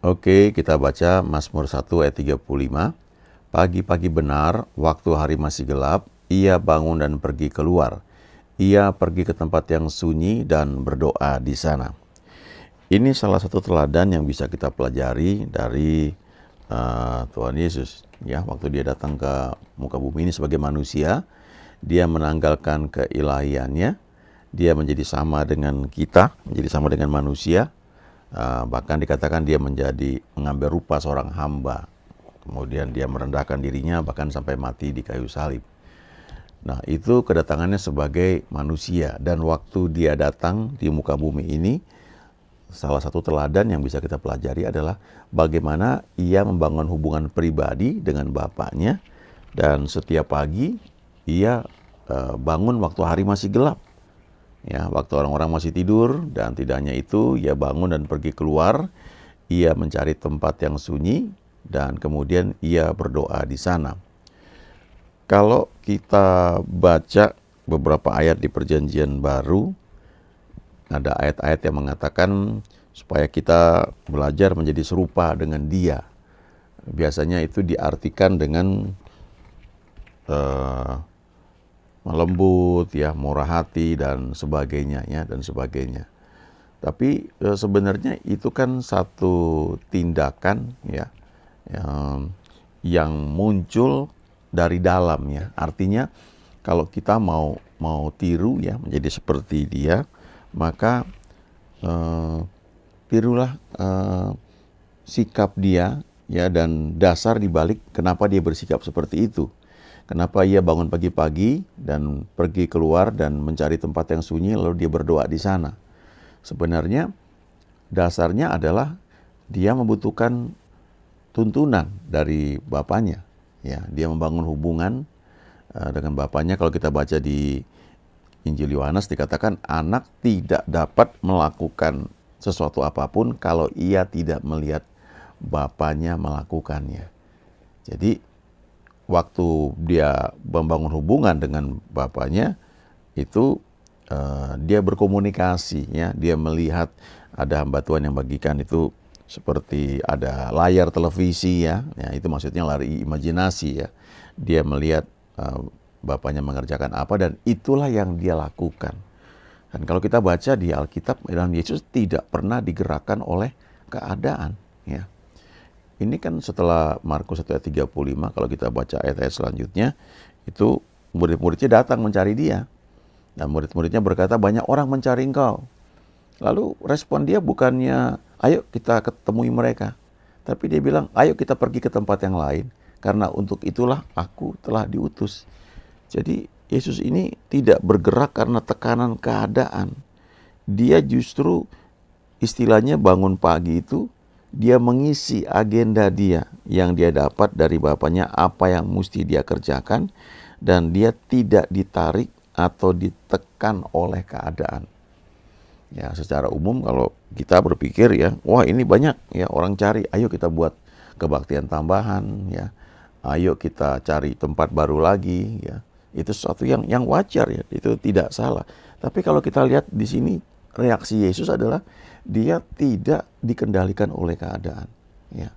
Oke, kita baca Mazmur 1 ayat 35. Pagi-pagi benar, waktu hari masih gelap, ia bangun dan pergi keluar. Ia pergi ke tempat yang sunyi dan berdoa di sana. Ini salah satu teladan yang bisa kita pelajari dari Tuhan Yesus. Ya, waktu dia datang ke muka bumi ini sebagai manusia, dia menanggalkan keilahiannya, dia menjadi sama dengan kita, menjadi sama dengan manusia. Bahkan dikatakan dia mengambil rupa seorang hamba. Kemudian dia merendahkan dirinya bahkan sampai mati di kayu salib. Nah, itu kedatangannya sebagai manusia. Dan waktu dia datang di muka bumi ini, salah satu teladan yang bisa kita pelajari adalah bagaimana ia membangun hubungan pribadi dengan Bapaknya. Dan setiap pagi ia bangun waktu hari masih gelap. Ya, waktu orang-orang masih tidur, dan tidak hanya itu, ia bangun dan pergi keluar, ia mencari tempat yang sunyi, dan kemudian ia berdoa di sana. Kalau kita baca beberapa ayat di Perjanjian Baru, ada ayat-ayat yang mengatakan supaya kita belajar menjadi serupa dengan Dia. Biasanya itu diartikan dengan lembut, ya, murah hati dan sebagainya, ya, dan sebagainya. Tapi sebenarnya itu kan satu tindakan, ya, yang muncul dari dalam, ya. Artinya kalau kita mau tiru, ya, menjadi seperti Dia, maka tirulah sikap Dia, ya, dan dasar dibalik kenapa Dia bersikap seperti itu. Kenapa ia bangun pagi-pagi dan pergi keluar dan mencari tempat yang sunyi lalu dia berdoa di sana. Sebenarnya dasarnya adalah dia membutuhkan tuntunan dari Bapaknya. Ya, dia membangun hubungan dengan Bapaknya. Kalau kita baca di Injil Yohanes dikatakan anak tidak dapat melakukan sesuatu apapun kalau ia tidak melihat Bapaknya melakukannya. Jadi waktu dia membangun hubungan dengan Bapaknya, itu dia berkomunikasi, ya. Dia melihat ada hamba Tuhan yang bagikan itu seperti ada layar televisi, ya. Ya, itu maksudnya lari imajinasi, ya. Dia melihat Bapaknya mengerjakan apa, dan itulah yang dia lakukan. Dan kalau kita baca di Alkitab, Yesus tidak pernah digerakkan oleh keadaan, ya. Ini kan setelah Markus 1 ayat 35, kalau kita baca ayat-ayat selanjutnya, itu murid-muridnya datang mencari dia. Dan murid-muridnya berkata, banyak orang mencari engkau. Lalu respon dia bukannya, ayo kita ketemui mereka. Tapi dia bilang, ayo kita pergi ke tempat yang lain. Karena untuk itulah aku telah diutus. Jadi Yesus ini tidak bergerak karena tekanan keadaan. Dia justru istilahnya bangun pagi itu, dia mengisi agenda dia yang dia dapat dari Bapaknya, apa yang mesti dia kerjakan, dan dia tidak ditarik atau ditekan oleh keadaan. Ya, secara umum kalau kita berpikir, ya, wah ini banyak, ya, orang cari, ayo kita buat kebaktian tambahan, ya. Ayo kita cari tempat baru lagi, ya. Itu sesuatu yang wajar, ya, itu tidak salah. Tapi kalau kita lihat di sini reaksi Yesus adalah dia tidak dikendalikan oleh keadaan, ya.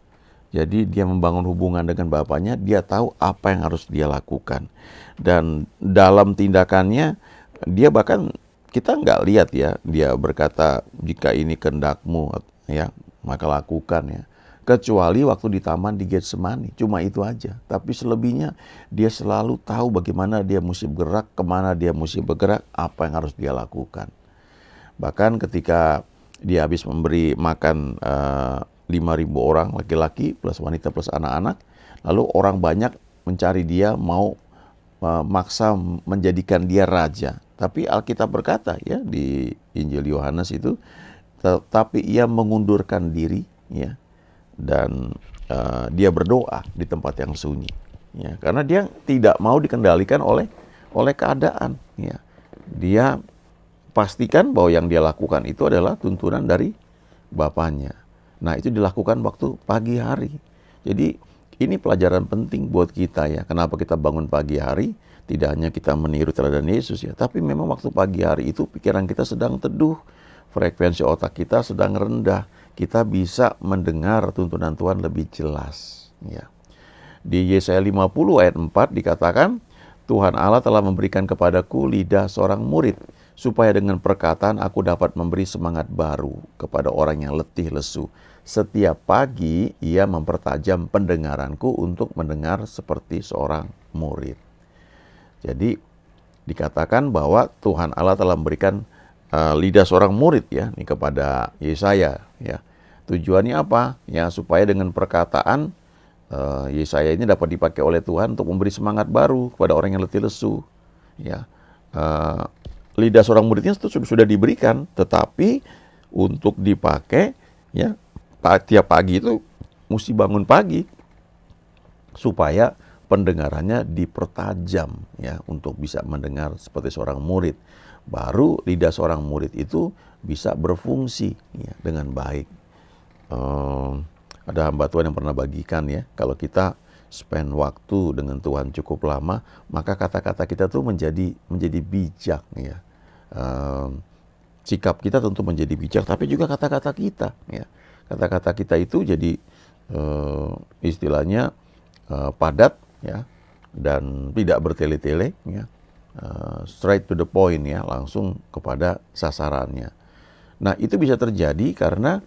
Jadi dia membangun hubungan dengan Bapaknya, dia tahu apa yang harus dia lakukan. Dan dalam tindakannya, dia bahkan kita nggak lihat, ya, dia berkata, jika ini kehendakmu, ya, maka lakukan, ya. Kecuali waktu di taman di Getsemani, cuma itu aja. Tapi selebihnya dia selalu tahu bagaimana dia mesti bergerak, kemana dia mesti bergerak, apa yang harus dia lakukan. Bahkan ketika dia habis memberi makan 5.000 orang laki-laki plus wanita plus anak-anak, lalu orang banyak mencari dia, mau maksa menjadikan dia raja. Tapi Alkitab berkata, ya, di Injil Yohanes itu, tetapi ia mengundurkan diri, ya, dan dia berdoa di tempat yang sunyi, ya, karena dia tidak mau dikendalikan oleh keadaan, ya. Dia pastikan bahwa yang dia lakukan itu adalah tuntunan dari Bapaknya. Nah, itu dilakukan waktu pagi hari. Jadi ini pelajaran penting buat kita, ya. Kenapa kita bangun pagi hari? Tidak hanya kita meniru teladan Yesus, ya, tapi memang waktu pagi hari itu pikiran kita sedang teduh, frekuensi otak kita sedang rendah. kita bisa mendengar tuntunan Tuhan lebih jelas. Ya. Di Yesaya 50 ayat 4 dikatakan, Tuhan Allah telah memberikan kepadaku lidah seorang murid, supaya dengan perkataan aku dapat memberi semangat baru kepada orang yang letih lesu. Setiap pagi ia mempertajam pendengaranku untuk mendengar seperti seorang murid. Jadi dikatakan bahwa Tuhan Allah telah memberikan lidah seorang murid ya ini kepada Yesaya ya. Tujuannya apa? Ya supaya dengan perkataan Yesaya ini dapat dipakai oleh Tuhan untuk memberi semangat baru kepada orang yang letih lesu. Ya, lidah seorang muridnya itu sudah diberikan, tetapi untuk dipakai ya tiap pagi itu mesti bangun pagi supaya pendengarannya dipertajam ya untuk bisa mendengar seperti seorang murid. Baru lidah seorang murid itu bisa berfungsi ya, dengan baik. Ada hamba Tuhan yang pernah bagikan ya, kalau kita spend waktu dengan Tuhan cukup lama, maka kata-kata kita tuh menjadi bijak ya. Sikap kita tentu menjadi bijak, tapi juga kata-kata kita ya. Kata-kata kita itu jadi istilahnya padat ya dan tidak bertele-tele ya. Straight to the point ya, langsung kepada sasarannya. Nah, itu bisa terjadi karena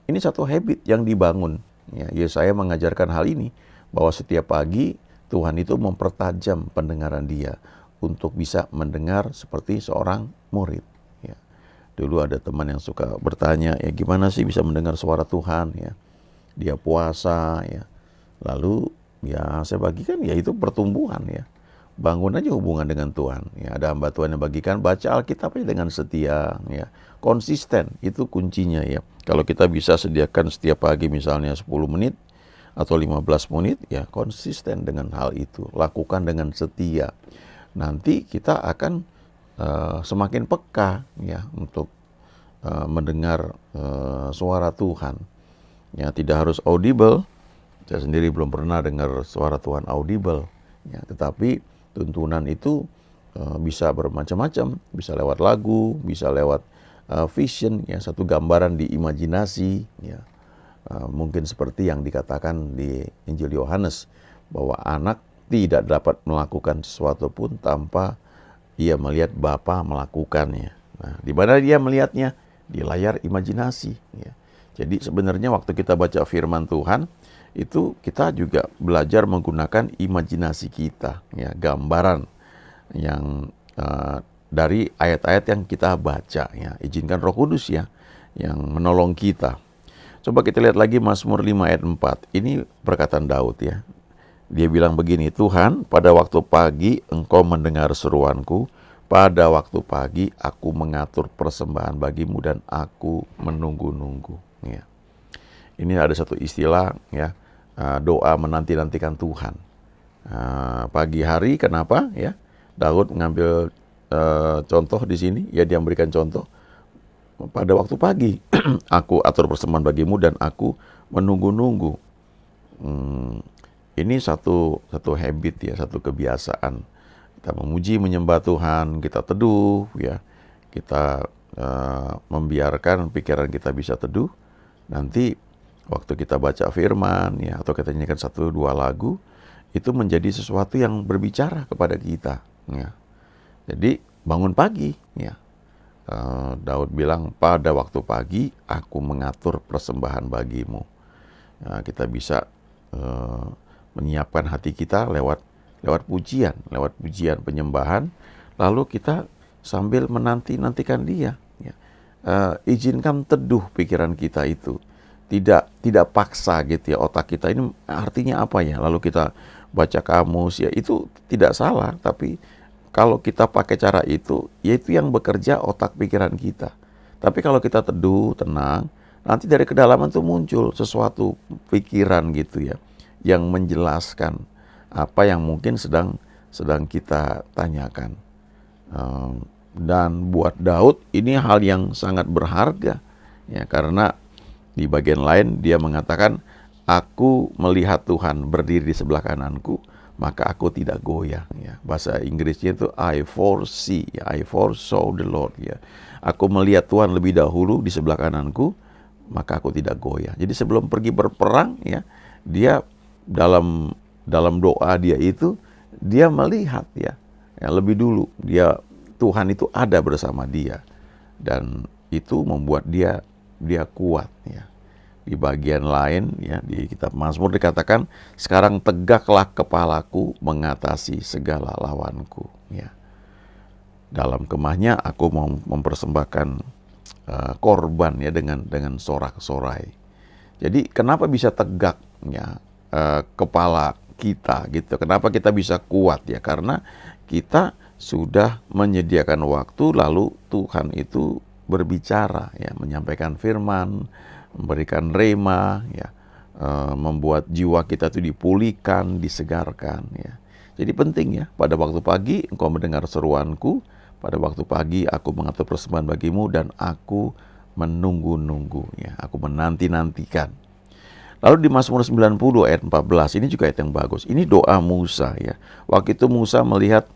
ini satu habit yang dibangun. Ya, Yesaya mengajarkan hal ini, bahwa setiap pagi Tuhan itu mempertajam pendengaran dia untuk bisa mendengar seperti seorang murid. Ya. Dulu ada teman yang suka bertanya, ya gimana sih bisa mendengar suara Tuhan? Ya, dia puasa, ya. Lalu ya saya bagikan, ya itu pertumbuhan ya. Bangun aja hubungan dengan Tuhan. Ya, ada hamba Tuhan yang bagikan, baca Alkitab aja dengan setia, ya. Konsisten, itu kuncinya ya. Kalau kita bisa sediakan setiap pagi misalnya 10 menit atau 15 menit, ya konsisten dengan hal itu. Lakukan dengan setia. Nanti kita akan semakin peka ya untuk mendengar suara Tuhan. Ya, tidak harus audible. Saya sendiri belum pernah dengar suara Tuhan audible. Ya, tetapi tuntunan itu bisa bermacam-macam, bisa lewat lagu, bisa lewat vision, ya satu gambaran di imajinasi, ya mungkin seperti yang dikatakan di Injil Yohanes bahwa anak tidak dapat melakukan sesuatu pun tanpa ia melihat Bapa melakukannya. Nah, di mana dia melihatnya? Di layar imajinasi. Ya. Jadi sebenarnya waktu kita baca firman Tuhan, itu kita juga belajar menggunakan imajinasi kita, ya, gambaran yang dari ayat-ayat yang kita baca, ya. Izinkan Roh Kudus ya yang menolong kita. Coba kita lihat lagi Mazmur 5 ayat 4. Ini perkataan Daud ya. Dia bilang begini, Tuhan, pada waktu pagi Engkau mendengar seruanku, pada waktu pagi aku mengatur persembahan bagimu dan aku menunggu-nunggu. Ya. Ini ada satu istilah ya, doa menanti-nantikan Tuhan. Pagi hari kenapa ya? Daud mengambil contoh di sini, ya dia memberikan contoh. Pada waktu pagi aku atur persembahan bagimu dan aku menunggu-nunggu. Ini satu habit ya, satu kebiasaan. Kita memuji, menyembah Tuhan, kita teduh ya. Kita membiarkan pikiran kita bisa teduh. Nanti waktu kita baca firman ya, atau kita nyanyikan 1-2 lagu, itu menjadi sesuatu yang berbicara kepada kita ya. Jadi bangun pagi ya. Daud bilang, pada waktu pagi aku mengatur persembahan bagimu. Ya, kita bisa menyiapkan hati kita lewat pujian penyembahan, lalu kita sambil menantikan dia ya. Izinkan teduh pikiran kita itu. Tidak paksa gitu ya, otak kita ini artinya apa ya, lalu kita baca kamus ya, itu tidak salah, tapi kalau kita pakai cara itu, yaitu yang bekerja otak pikiran kita. Tapi kalau kita teduh, tenang, nanti dari kedalaman tuh muncul sesuatu pikiran gitu ya, yang menjelaskan apa yang mungkin sedang kita tanyakan. Dan buat Daud ini hal yang sangat berharga ya, karena di bagian lain dia mengatakan, aku melihat Tuhan berdiri di sebelah kananku, maka aku tidak goyah ya. Bahasa Inggrisnya itu I foresee ya, I foresaw the Lord ya. Aku melihat Tuhan lebih dahulu di sebelah kananku, maka aku tidak goyah. Jadi sebelum pergi berperang, ya, dia dalam doa dia itu, dia melihat, ya lebih dulu Tuhan itu ada bersama dia, dan itu membuat dia kuat, ya. Di bagian lain, ya, di kitab Mazmur dikatakan, sekarang tegaklah kepalaku mengatasi segala lawanku, ya. Dalam kemahnya aku mau mempersembahkan korban, ya, dengan sorak-sorai. Jadi kenapa bisa tegak, ya, kepala kita gitu? Kenapa kita bisa kuat, ya? Karena kita sudah menyediakan waktu, lalu Tuhan itu berbicara, ya, menyampaikan firman, memberikan rema, ya, membuat jiwa kita itu dipulihkan, disegarkan, ya. Jadi penting, ya, pada waktu pagi engkau mendengar seruanku, pada waktu pagi aku mengatur persembahan bagimu, dan aku menunggu-nunggu, ya, aku menanti-nantikan. Lalu di Mazmur 90 ayat 14, ini juga ayat yang bagus. Ini doa Musa, ya. Waktu itu Musa melihat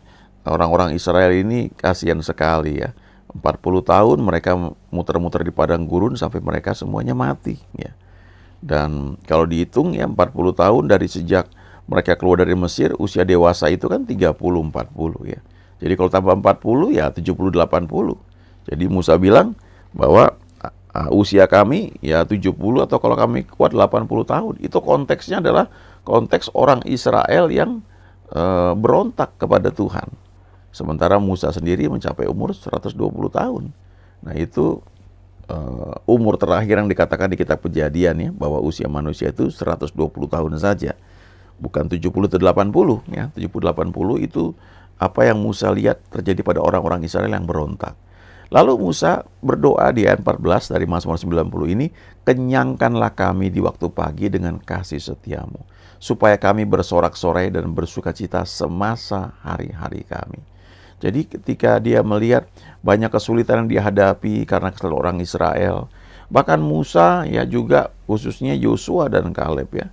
orang-orang Israel ini kasihan sekali, ya. 40 tahun mereka muter-muter di padang gurun sampai mereka semuanya mati, ya. Dan kalau dihitung, ya, 40 tahun dari sejak mereka keluar dari Mesir, usia dewasa itu kan 30-40, ya. Jadi kalau tambah 40, ya 70-80. Jadi Musa bilang bahwa usia kami ya 70, atau kalau kami kuat 80 tahun. Itu konteksnya adalah konteks orang Israel yang berontak kepada Tuhan. Sementara Musa sendiri mencapai umur 120 tahun. Nah, itu umur terakhir yang dikatakan di kitab Kejadian, ya, bahwa usia manusia itu 120 tahun saja. Bukan 70 atau 80, ya. 70-80 itu apa yang Musa lihat terjadi pada orang-orang Israel yang berontak. Lalu Musa berdoa di ayat 14 dari Mazmur 90 ini, kenyangkanlah kami di waktu pagi dengan kasih setiamu, supaya kami bersorak-sorai dan bersukacita semasa hari-hari kami. Jadi ketika dia melihat banyak kesulitan yang dihadapi karena kesalahan orang Israel, bahkan Musa, ya, juga khususnya Yosua dan Kaleb, ya,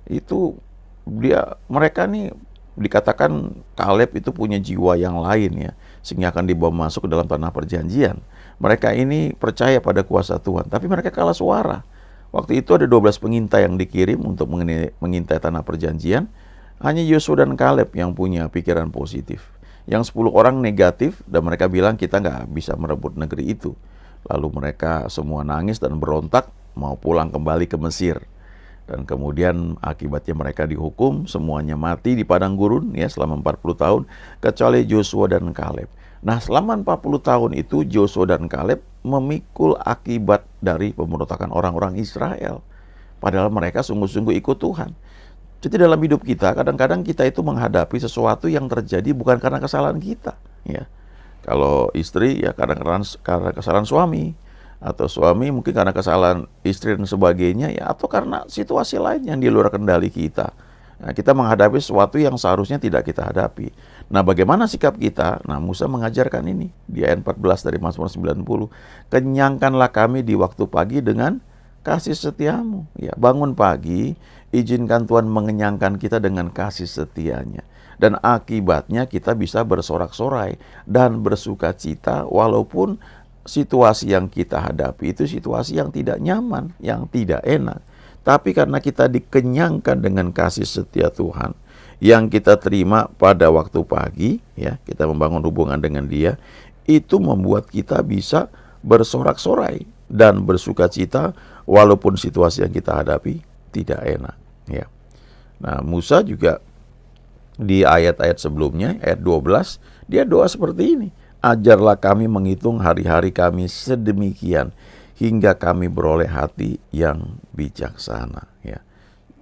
itu mereka nih dikatakan Kaleb itu punya jiwa yang lain, ya, sehingga akan dibawa masuk ke dalam tanah perjanjian. Mereka ini percaya pada kuasa Tuhan, tapi mereka kalah suara. Waktu itu ada 12 pengintai yang dikirim untuk mengintai tanah perjanjian. Hanya Yosua dan Kaleb yang punya pikiran positif. Yang 10 orang negatif, dan mereka bilang kita nggak bisa merebut negeri itu. Lalu mereka semua nangis dan berontak, mau pulang kembali ke Mesir. Dan kemudian akibatnya mereka dihukum, semuanya mati di padang gurun, ya, selama 40 tahun, kecuali Joshua dan Kaleb. Nah, selama 40 tahun itu Joshua dan Kaleb memikul akibat dari pemberontakan orang-orang Israel. Padahal mereka sungguh-sungguh ikut Tuhan. Jadi dalam hidup kita, kadang-kadang kita itu menghadapi sesuatu yang terjadi bukan karena kesalahan kita, ya. Kalau istri, ya, kadang-kadang karena kesalahan suami. Atau suami mungkin karena kesalahan istri dan sebagainya, ya, atau karena situasi lain yang di luar kendali kita. Nah, kita menghadapi sesuatu yang seharusnya tidak kita hadapi. Nah, bagaimana sikap kita? Nah, Musa mengajarkan ini di ayat 14 dari Mazmur 90. Kenyangkanlah kami di waktu pagi dengan kasih setiamu. Ya, bangun pagi, izinkan Tuhan mengenyangkan kita dengan kasih setianya. Dan akibatnya kita bisa bersorak-sorai dan bersukacita walaupun situasi yang kita hadapi itu situasi yang tidak nyaman, yang tidak enak. Tapi karena kita dikenyangkan dengan kasih setia Tuhan yang kita terima pada waktu pagi, ya, kita membangun hubungan dengan Dia, itu membuat kita bisa bersorak-sorai dan bersukacita walaupun situasi yang kita hadapi tidak enak, ya. Nah, Musa juga di ayat-ayat sebelumnya, ayat 12, dia doa seperti ini. Ajarlah kami menghitung hari-hari kami sedemikian, hingga kami beroleh hati yang bijaksana, ya.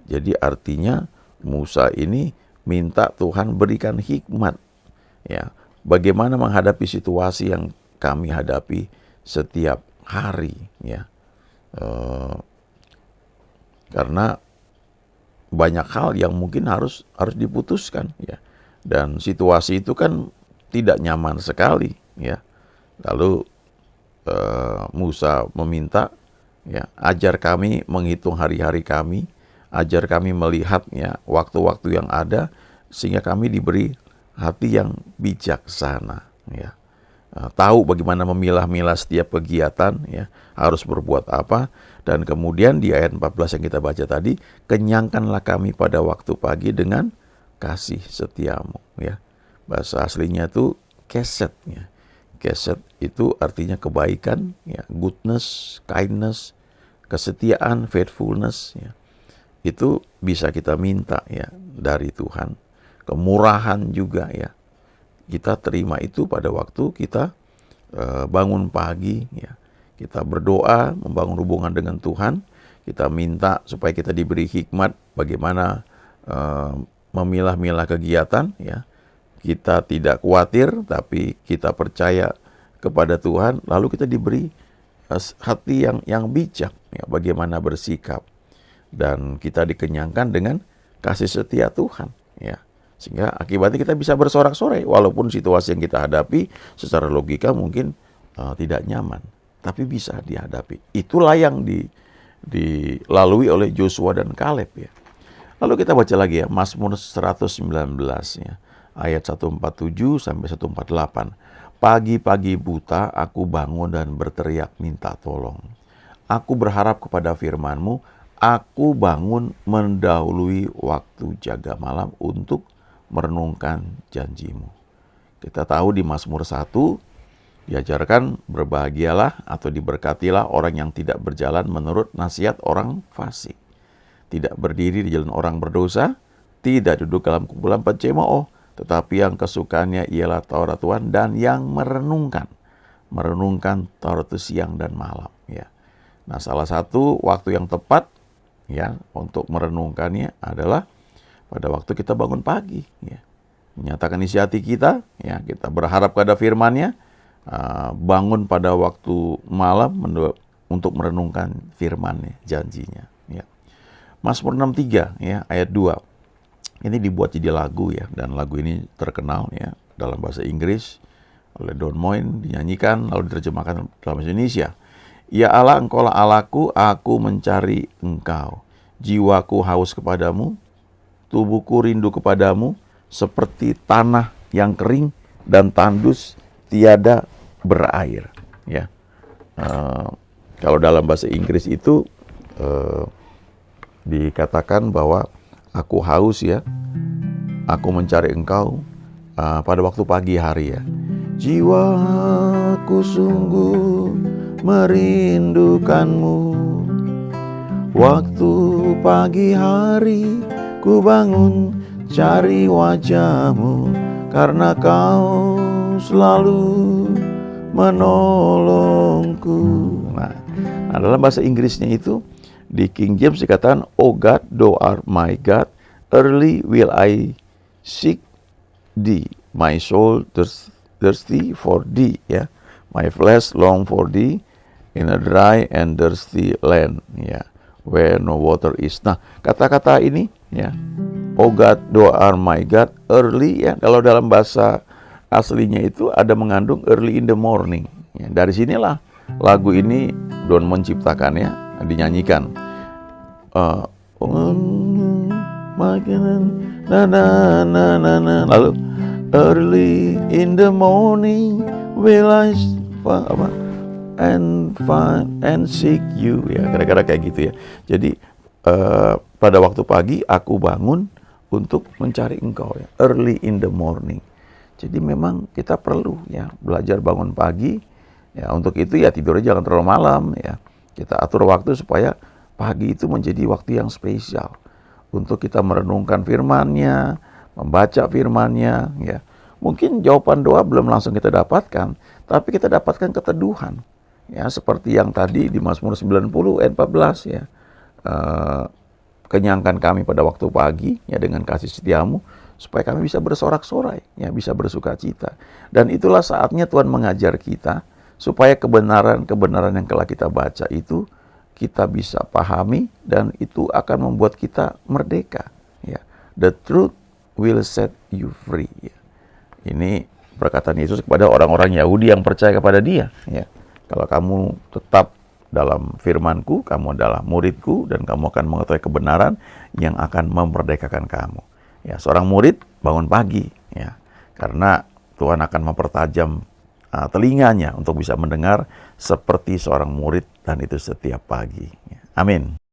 Jadi artinya Musa ini minta Tuhan berikan hikmat, ya, bagaimana menghadapi situasi yang kami hadapi setiap hari, ya. Karena banyak hal yang mungkin harus diputuskan, ya. Dan situasi itu kan tidak nyaman sekali, ya. Lalu Musa meminta, ya, ajar kami menghitung hari-hari kami, ajar kami melihat, ya, waktu-waktu yang ada, sehingga kami diberi hati yang bijaksana, ya. Tahu bagaimana memilah-milah setiap kegiatan, ya, harus berbuat apa, Dan kemudian di ayat 14 yang kita baca tadi, kenyangkanlah kami pada waktu pagi dengan kasih setiamu. Ya, bahasa aslinya itu keset. Ya. Keset itu artinya kebaikan, ya, goodness, kindness, kesetiaan, faithfulness. Ya. Itu bisa kita minta ya dari Tuhan. Kemurahan juga ya. Kita terima itu pada waktu kita bangun pagi ya. Kita berdoa, membangun hubungan dengan Tuhan. Kita minta supaya kita diberi hikmat bagaimana memilah-milah kegiatan ya. Kita tidak khawatir, tapi kita percaya kepada Tuhan. Lalu kita diberi hati yang bijak ya, bagaimana bersikap. Dan kita dikenyangkan dengan kasih setia Tuhan ya. Sehingga akibatnya kita bisa bersorak-sorai walaupun situasi yang kita hadapi secara logika mungkin tidak nyaman, tapi bisa dihadapi. Itulah yang dilalui oleh Joshua dan Kaleb ya. Lalu kita baca lagi ya, Mazmur 119 ya, ayat 147 sampai 148. Pagi-pagi buta aku bangun dan berteriak minta tolong. Aku berharap kepada firman-Mu, aku bangun mendahului waktu jaga malam untuk merenungkan janji-Mu. Kita tahu di Mazmur 1 diajarkan berbahagialah atau diberkatilah orang yang tidak berjalan menurut nasihat orang fasik, tidak berdiri di jalan orang berdosa, tidak duduk dalam kumpulan pencemooh, tetapi yang kesukaannya ialah Taurat Tuhan dan yang merenungkan Taurat itu siang dan malam ya. Nah, salah satu waktu yang tepat ya untuk merenungkannya adalah pada waktu kita bangun pagi ya. Menyatakan isi hati kita ya, kita berharap pada firman-Nya, bangun pada waktu malam untuk merenungkan firman-Nya, janjinya ya. Mazmur 63 ya ayat 2. Ini dibuat jadi lagu ya, dan lagu ini terkenal ya dalam bahasa Inggris oleh Don Moen, dinyanyikan lalu diterjemahkan dalam bahasa Indonesia. Ya Allah, Engkaulah Allahku, aku mencari Engkau. Jiwaku haus kepadamu, tubuhku rindu kepadamu, seperti tanah yang kering dan tandus tiada berair. Ya, kalau dalam bahasa Inggris itu dikatakan bahwa aku haus ya, aku mencari Engkau pada waktu pagi hari ya. Jiwaku sungguh merindukanmu, waktu pagi hari ku bangun cari wajah-Mu, karena Kau selalu menolongku. Nah, dalam bahasa Inggrisnya itu di King James dikatakan, Oh God, thou art my God, early will I seek thee, my soul thirsty for thee ya, my flesh long for thee in a dry and thirsty land ya, where no water is. Nah, kata-kata ini ya, Oh God, thou art my God, early ya, kalau dalam bahasa aslinya itu ada mengandung early in the morning ya. Dari sinilah lagu ini Don menciptakannya, dinyanyikan. Lalu early in the morning will I find and seek you ya, kira-kira kayak gitu ya. Jadi pada waktu pagi aku bangun untuk mencari Engkau ya, early in the morning. Jadi memang kita perlu ya belajar bangun pagi ya. Untuk itu ya tidurnya jangan terlalu malam ya. Kita atur waktu supaya pagi itu menjadi waktu yang spesial untuk kita merenungkan firman-Nya, membaca firman-Nya ya. Mungkin jawaban doa belum langsung kita dapatkan, tapi kita dapatkan keteduhan ya, seperti yang tadi di Mazmur 90 ayat 14 ya. Kenyangkan kami pada waktu pagi ya dengan kasih setiamu, supaya kami bisa bersorak-sorai ya, bisa bersuka cita. Dan itulah saatnya Tuhan mengajar kita supaya kebenaran-kebenaran yang telah kita baca itu kita bisa pahami, dan itu akan membuat kita merdeka ya. The truth will set you free ya. Ini perkataan Yesus kepada orang-orang Yahudi yang percaya kepada Dia ya. Kalau kamu tetap dalam firman-Ku, kamu adalah murid-Ku, dan kamu akan mengetahui kebenaran yang akan memerdekakan kamu. Ya, seorang murid bangun pagi ya, karena Tuhan akan mempertajam telinganya untuk bisa mendengar seperti seorang murid, dan itu setiap pagi. Amin.